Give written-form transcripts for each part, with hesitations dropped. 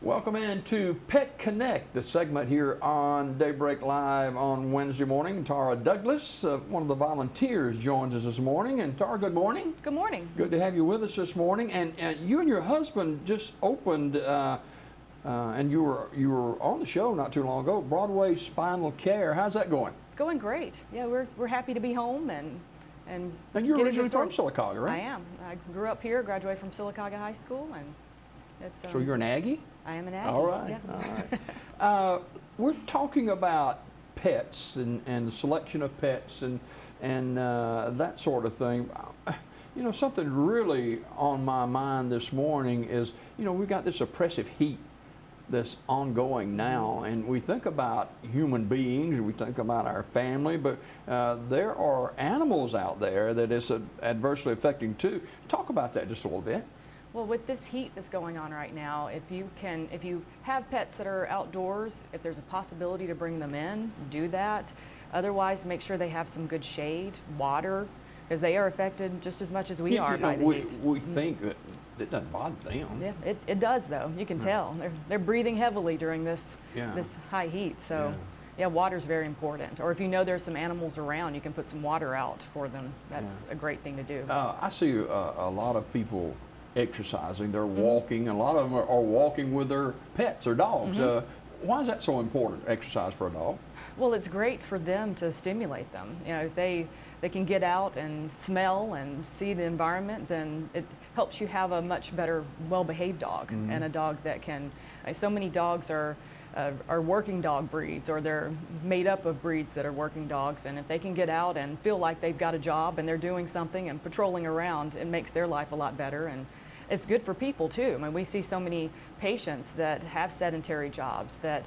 Welcome into Pet Connect, the segment here on Daybreak Live on Wednesday morning. Tara Douglas, one of the volunteers, joins us this morning. And Tara, good morning. Good morning. Good to have you with us this morning. And you and your husband just opened, and you were on the show not too long ago, Broadway Spinal Care. How's that going? It's going great. Yeah, we're happy to be home and you're originally from Sylacauga, right? I am. I grew up here, graduated from Sylacauga High School, and it's. So you're an Aggie? I am an Aggie. All right. Yeah. All right. We're talking about pets and the selection of pets and that sort of thing. You know, something really on my mind this morning is, you know, we've got this oppressive heat that's ongoing now, and we think about human beings, we think about our family, but there are animals out there that it's adversely affecting too. Talk about that just a little bit. Well, with this heat that's going on right now, if you have pets that are outdoors, if there's a possibility to bring them in, do that. Otherwise, make sure they have some good shade, water, because they are affected just as much as we are by the heat. We think that it doesn't bother them. Yeah, it does though. You can tell they're breathing heavily during this high heat. So. Yeah, water's very important. Or if you know there's some animals around, you can put some water out for them. That's a great thing to do. I see a lot of people exercising. They're walking. A lot of them are walking with their pets or dogs. Why is that so important, exercise for a dog? Well, it's great for them to stimulate them. You know, if they can get out and smell and see the environment, then it helps you have a much better, well-behaved dog and a dog that can. So many dogs are working dog breeds, or they're made up of breeds that are working dogs, and if they can get out and feel like they've got a job and they're doing something and patrolling around, it makes their life a lot better, and it's good for people too. I mean, we see so many patients that have sedentary jobs that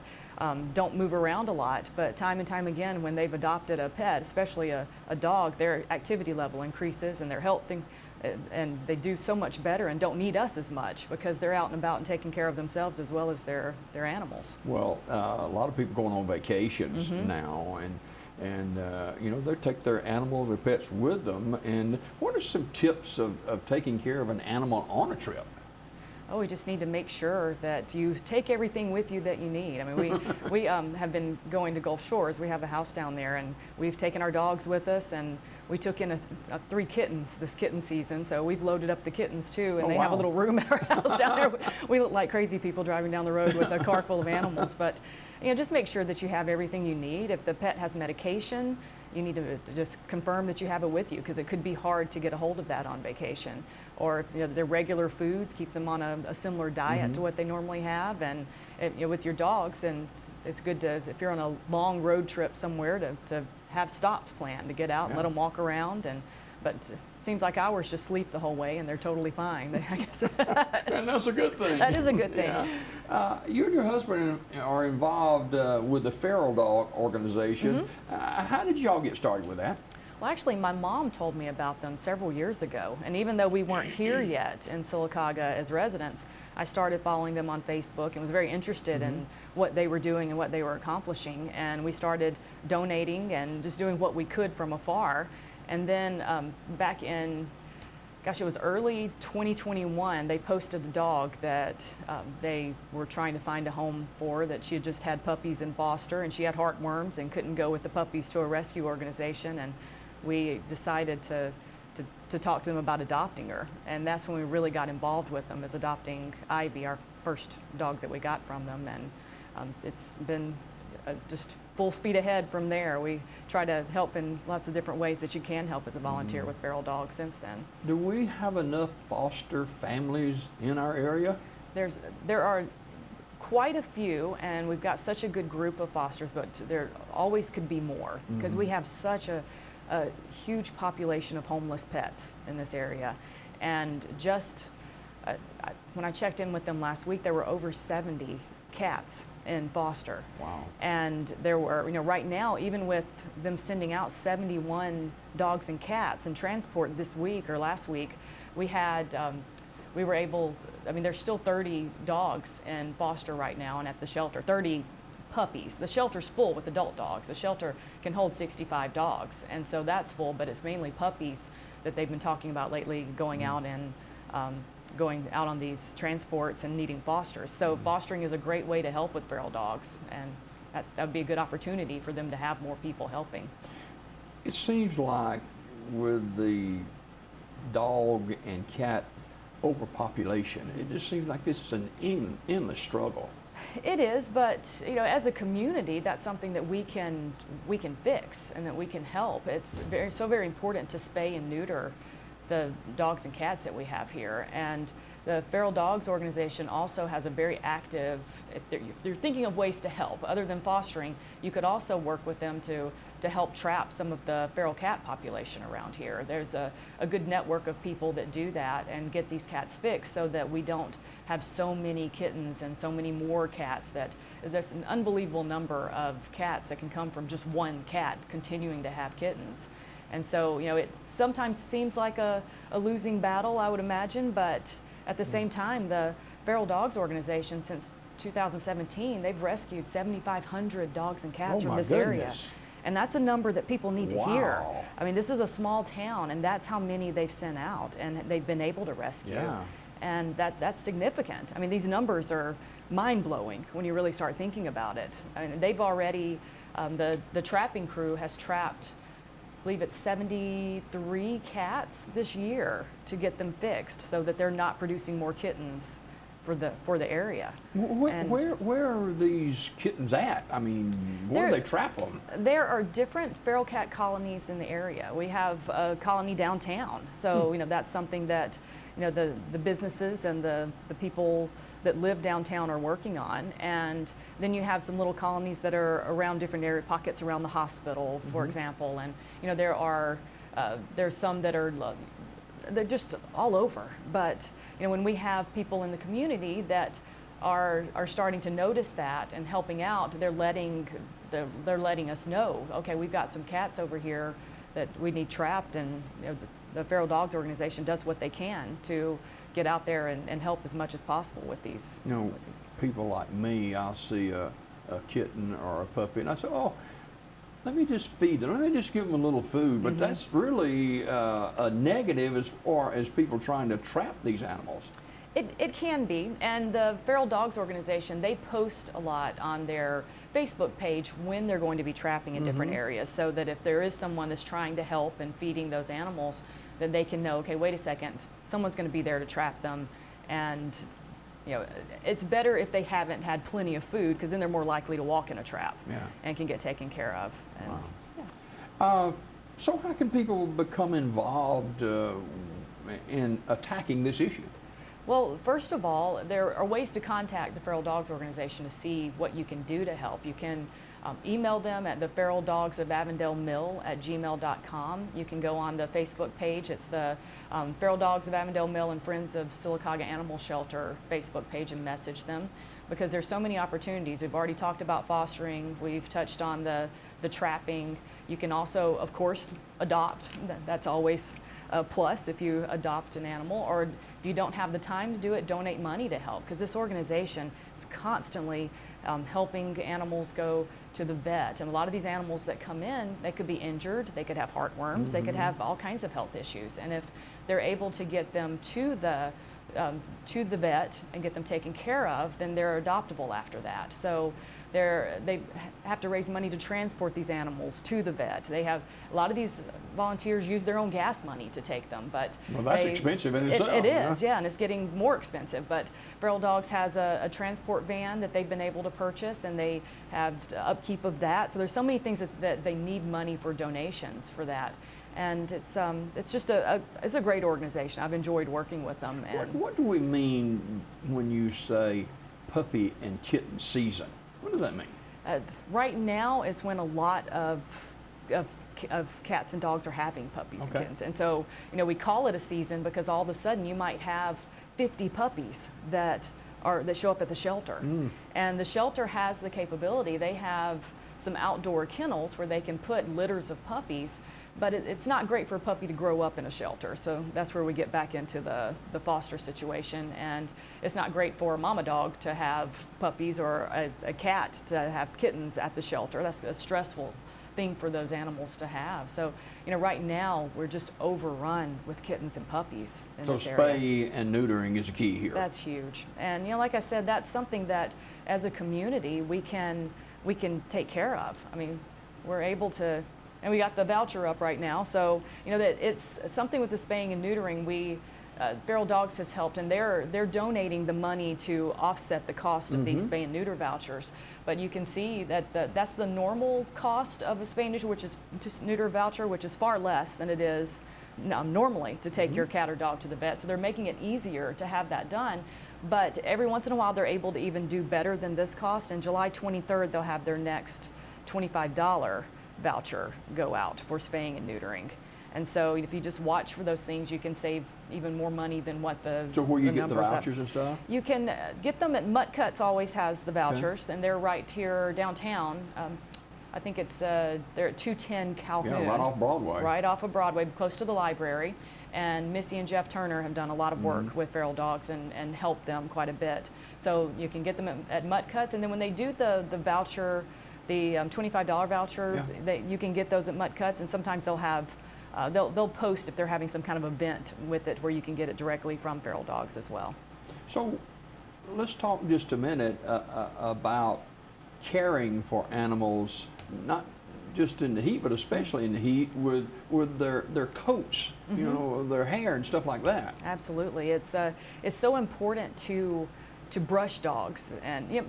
don't move around a lot, but time and time again when they've adopted a pet, especially a dog, their activity level increases and their health and they do so much better and don't need us as much because they're out and about and taking care of themselves as well as their animals. Well, a lot of people going on vacations now, and you know, they take their animals or pets with them. And what are some tips of taking care of an animal on a trip? Oh, we just need to make sure that you take everything with you that you need. I mean, we have been going to Gulf Shores. We have a house down there, and we've taken our dogs with us, and we took in 3 kittens this kitten season, so we've loaded up the kittens too, and they have a little room at our house down there. We look like crazy people driving down the road with a car full of animals, but you know, just make sure that you have everything you need. If the pet has medication, you need to just confirm that you have it with you, because it could be hard to get a hold of that on vacation. Or if their regular foods, keep them on a similar diet to what they normally have. And you know, with your dogs, and it's good to, if you're on a long road trip somewhere, to have stops planned, to get out and let them walk around. But it seems like ours just sleep the whole way, and they're totally fine, I guess. And that's a good thing. That is a good thing. Yeah. You and your husband are involved with the Feral Dog organization. How did y'all get started with that? Well, actually, my mom told me about them several years ago, and even though we weren't here yet in Sylacauga as residents, I started following them on Facebook and was very interested in what they were doing and what they were accomplishing, and we started donating and just doing what we could from afar. And then back in, gosh, it was early 2021, they posted a dog that they were trying to find a home for, that she had just had puppies in foster, and she had heartworms and couldn't go with the puppies to a rescue organization. And we decided to talk to them about adopting her. And that's when we really got involved with them, as adopting Ivy, our first dog that we got from them. And it's been just full speed ahead from there. We try to help in lots of different ways that you can help as a volunteer with feral dogs since then. Do we have enough foster families in our area? There are quite a few, and we've got such a good group of fosters, but there always could be more, because we have such a huge population of homeless pets in this area. And just when I checked in with them last week, there were over 70 cats in foster. Wow. And there were, you know, right now, even with them sending out 71 dogs and cats in transport this week or last week, we were able, I mean, there's still 30 dogs in foster right now and at the shelter, 30 puppies. The shelter's full with adult dogs. The shelter can hold 65 dogs, and so that's full, but it's mainly puppies that they've been talking about lately, going out and going out on these transports and needing fosters. So fostering is a great way to help with feral dogs, and that would be a good opportunity for them to have more people helping. It seems like with the dog and cat overpopulation, it just seems like this is an endless struggle. It is, but as a community, that's something that we can fix and that we can help. It's very important to spay and neuter the dogs and cats that we have here. And the Feral Dogs organization also has a very active, if they're thinking of ways to help. Other than fostering, you could also work with them to help trap some of the feral cat population around here. There's a good network of people that do that and get these cats fixed so that we don't have so many kittens and so many more cats. There's an unbelievable number of cats that can come from just one cat continuing to have kittens. And so, it sometimes seems like a losing battle, I would imagine, but at the same time, the Feral Dogs organization, since 2017, they've rescued 7,500 dogs and cats from this area. And that's a number that people need to hear. I mean, this is a small town, and that's how many they've sent out, and they've been able to rescue. Yeah. And that's significant. I mean, these numbers are mind-blowing when you really start thinking about it. I mean, they've already, the trapping crew has trapped, I believe it's 73 cats this year to get them fixed so that they're not producing more kittens for the area. Where are these kittens at? I mean, where do they trap them? There are different feral cat colonies in the area. We have a colony downtown, so that's something that the businesses and the people that live downtown are working on. And then you have some little colonies that are around different area pockets around the hospital, for example. And there's some that are they're just all over. But when we have people in the community that are starting to notice that and helping out, they're letting us know, okay, we've got some cats over here that we need trapped, and the Feral Dogs organization does what they can to get out there and help as much as possible with these. People like me, I'll see a kitten or a puppy, and I say, oh, let me just feed them. Let me just give them a little food. But that's really a negative as far as people trying to trap these animals. It can be, and the Feral Dogs organization, they post a lot on their Facebook page when they're going to be trapping in different areas, so that if there is someone that's trying to help and feeding those animals, then they can know, okay, wait a second, someone's going to be there to trap them. And it's better if they haven't had plenty of food, because then they're more likely to walk in a trap and can get taken care of. And, so how can people become involved in attacking this issue? Well, first of all, there are ways to contact the Feral Dogs organization to see what you can do to help. You can email them at the Feral Dogs of Avondale Mill at gmail.com. You can go on the Facebook page. It's the Feral Dogs of Avondale Mill and Friends of Sylacauga Animal Shelter Facebook page, and message them, because there's so many opportunities. We've already talked about fostering. We've touched on the trapping. You can also, of course, adopt. That's always a plus if you adopt an animal, or if you don't have the time to do it, donate money to help, because this organization is constantly helping animals go to the vet. And a lot of these animals that come in, they could be injured, they could have heartworms, they could have all kinds of health issues. And if they're able to get them to the vet and get them taken care of, then they're adoptable after that. So they have to raise money to transport these animals to the vet. They have a lot of these volunteers use their own gas money to take them, but that's expensive in itself. It is, and it's getting more expensive. But Feral Dogs has a transport van that they've been able to purchase, and they have upkeep of that. So there's so many things that they need money for donations for that. And it's just it's a great organization. I've enjoyed working with them. And what do we mean when you say puppy and kitten season? What does that mean? Right now is when a lot of cats and dogs are having puppies and kittens. And so, we call it a season because all of a sudden you might have 50 puppies that show up at the shelter. And the shelter has the capability. They have some outdoor kennels where they can put litters of puppies, but it's not great for a puppy to grow up in a shelter. So that's where we get back into the foster situation. And it's not great for a mama dog to have puppies, or a cat to have kittens at the shelter. That's stressful thing for those animals to have. So, right now we're just overrun with kittens and puppies in So this area. spay and neutering is a key here. That's huge. And like I said, that's something that as a community we can take care of. I mean, we're able to, and we got the voucher up right now. So, that it's something with the spaying and neutering. Feral Dogs has helped, and they're donating the money to offset the cost of these spay and neuter vouchers. But you can see that that's the normal cost of a spay and neuter, neuter voucher, which is far less than it is normally to take your cat or dog to the vet. So they're making it easier to have that done. But every once in a while, they're able to even do better than this cost. And July 23rd, they'll have their next $25 voucher go out for spaying and neutering. And so if you just watch for those things, you can save even more money than what the So where you the get the numbers up. vouchers and stuff? You can get them at Mutt Cuts. Always has the vouchers, and they're right here downtown. I think it's they're at 210 Calhoun. Yeah, right off Broadway. Right off of Broadway, close to the library. And Missy and Jeff Turner have done a lot of work with feral dogs and helped them quite a bit. So you can get them at Mutt Cuts, and then when they do the voucher, the $25 voucher, you can get those at Mutt Cuts, and sometimes they'll have they'll post if they're having some kind of event with it where you can get it directly from feral dogs as well. So let's talk just a minute about caring for animals, not just in the heat, but especially in the heat with their coats, their hair and stuff like that. Absolutely, it's so important to brush dogs and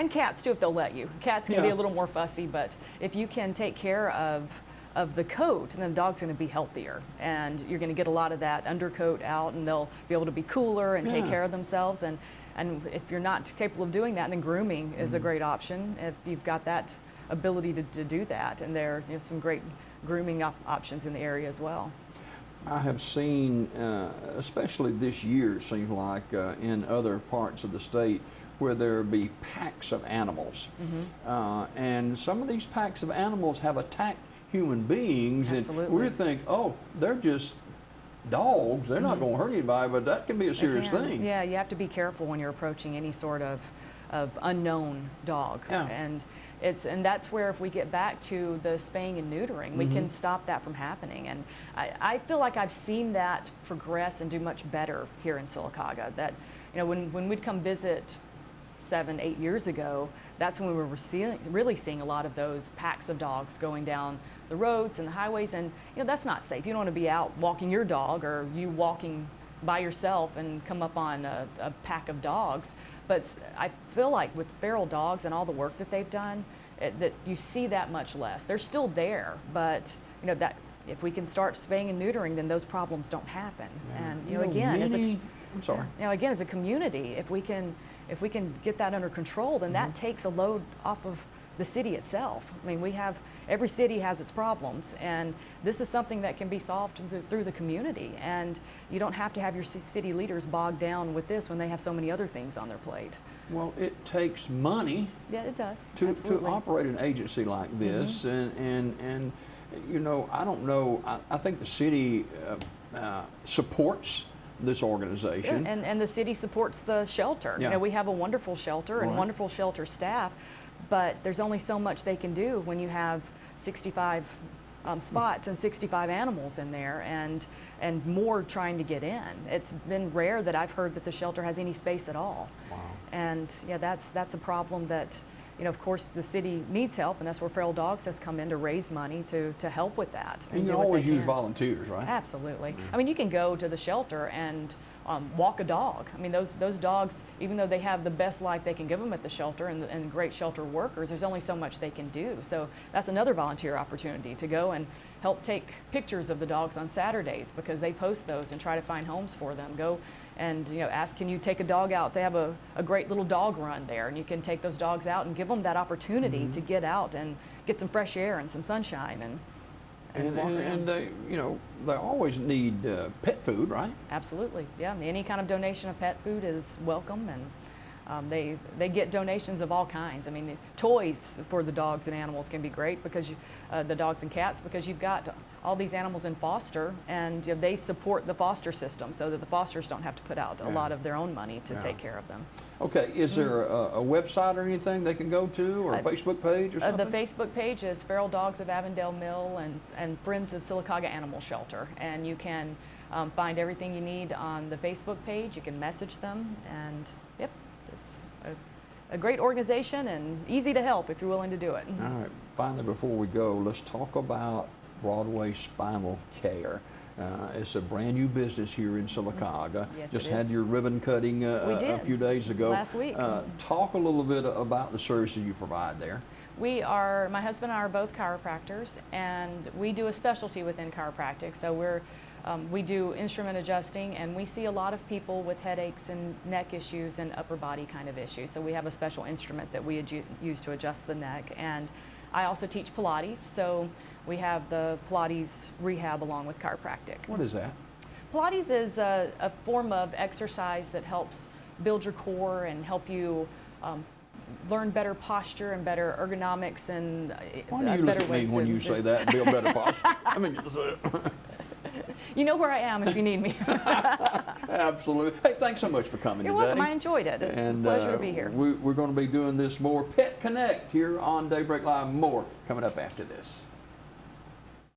cats too if they'll let you. Cats can be a little more fussy, but if you can take care of the coat, then the dog's going to be healthier, and you're going to get a lot of that undercoat out, and they'll be able to be cooler and take care of themselves. And if you're not capable of doing that, then grooming is a great option if you've got that ability to do that. And there are some great grooming options in the area as well. I have seen, especially this year, it seems like in other parts of the state, where there be packs of animals, and some of these packs of animals have attacked human beings. Absolutely. And we think, oh, they're just dogs, they're not going to hurt anybody, but that can be a serious thing. Yeah, you have to be careful when you're approaching any sort of unknown dog. And that's where, if we get back to the spaying and neutering, we can stop that from happening. And I feel like I've seen that progress and do much better here in Sylacauga. That when we'd come visit 7-8 years ago, that's when we were really seeing a lot of those packs of dogs going down the roads and the highways, and that's not safe. You don't want to be out walking your dog, or you walking by yourself and come up on a pack of dogs. But I feel like with feral dogs and all the work that they've done, that you see that much less. They're still there, but that if we can start spaying and neutering, then those problems don't happen. And again, as a community, if we can get that under control, then that takes a load off of the city itself. I mean, every city has its problems, and this is something that can be solved through the community. And you don't have to have your city leaders bogged down with this when they have so many other things on their plate. Well, it takes money. Yeah, it does. To operate an agency like this, and I don't know. I think the city supports this organization. Yeah, and the city supports the shelter. Yeah. We have a wonderful shelter and wonderful shelter staff, but there's only so much they can do when you have 65 spots and 65 animals in there, and more trying to get in. It's been rare that I've heard that the shelter has any space at all. Wow. And that's a problem that, of course, the city needs help, and that's where Feral Dogs has come in to raise money to help with that. And you always use volunteers, right? Absolutely. I mean, you can go to the shelter and walk a dog. I mean, those dogs, even though they have the best life they can give them at the shelter and great shelter workers, there's only so much they can do. So that's another volunteer opportunity to go and help take pictures of the dogs on Saturdays, because they post those and try to find homes for them. Go and ask, can you take a dog out? They have a great little dog run there, and you can take those dogs out and give them that opportunity to get out and get some fresh air and some sunshine and they they always need pet food, right? Absolutely, yeah. Any kind of donation of pet food is welcome, They get donations of all kinds. I mean, toys for the dogs and animals can be great because the dogs and cats, because you've got all these animals in foster, and they support the foster system so that the fosters don't have to put out a lot of their own money to take care of them. Okay, is there a website or anything they can go to, or a Facebook page or something? The Facebook page is Feral Dogs of Avondale Mill and Friends of Sylacauga Animal Shelter, and you can find everything you need on the Facebook page. You can message them, and yep, it's a great organization and easy to help if you're willing to do it. All right, finally, before we go, let's talk about Broadway Spinal Care. It's a brand new business here in Sylacauga. Yes, Just it had is. your ribbon cutting a few days ago. Last week. Talk a little bit about the services you provide there. My husband and I are both chiropractors, and we do a specialty within chiropractic. So we do instrument adjusting, and we see a lot of people with headaches and neck issues and upper body kind of issues. So we have a special instrument that we use to adjust the neck. And I also teach Pilates, so we have the Pilates rehab along with chiropractic. What is that? Pilates is a form of exercise that helps build your core and help you learn better posture and better ergonomics and Why do you look at me when you say that, build better posture? I mean, you know where I am if you need me. absolutely. Hey, thanks so much for coming You're today. welcome. I enjoyed it. It's a pleasure to be here. We're going to be doing this more Pet Connect here on Daybreak Live. More coming up after this.